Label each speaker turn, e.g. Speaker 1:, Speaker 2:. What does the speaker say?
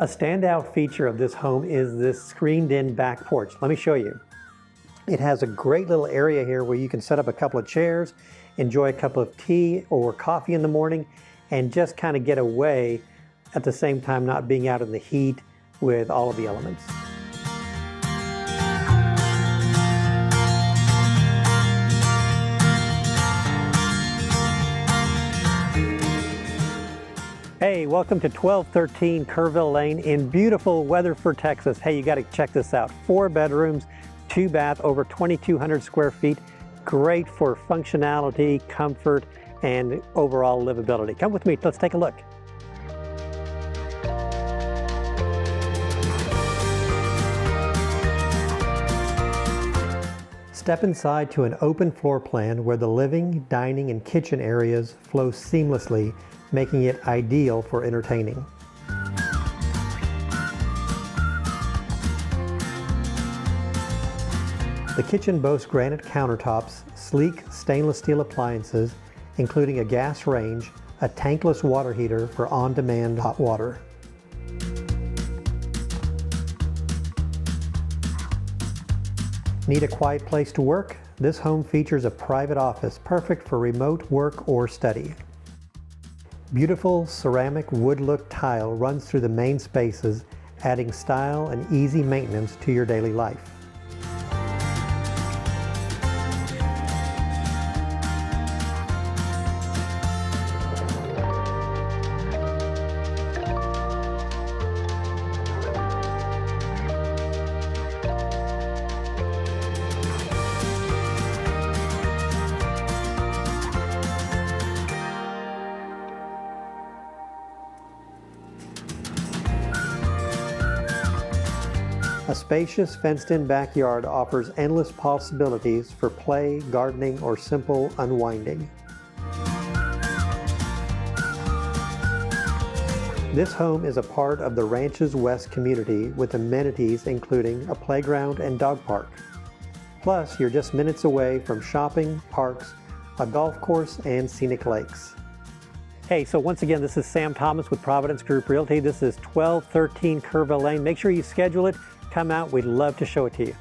Speaker 1: A standout feature of this home is this screened-in back porch. Let me show you. It has a great little area here where you can set up a couple of chairs, enjoy a cup of tea or coffee in the morning, and just kind of get away at the same time not being out in the heat with all of the elements. Hey, welcome to 1213 Kerrville Lane in beautiful Weatherford, Texas. Hey, you got to check this out. 4 bedrooms, 2 bath, over 2,200 square feet. Great for functionality, comfort, and overall livability. Come with me, let's take a look. Step inside to an open floor plan where the living, dining, and kitchen areas flow seamlessly, making it ideal for entertaining. The kitchen boasts granite countertops, sleek stainless steel appliances, including a gas range, a tankless water heater for on-demand hot water. Need a quiet place to work? This home features a private office, perfect for remote work or study. Beautiful ceramic wood look tile runs through the main spaces, adding style and easy maintenance to your daily life. A spacious fenced-in backyard offers endless possibilities for play, gardening, or simple unwinding. This home is a part of the Ranches West community with amenities including a playground and dog park. Plus, you're just minutes away from shopping, parks, a golf course, and scenic lakes. Hey, so once again, this is Sam Thomas with Providence Group Realty. This is 1213 Kerrville Lane. Make sure you schedule it. Come out, we'd love to show it to you.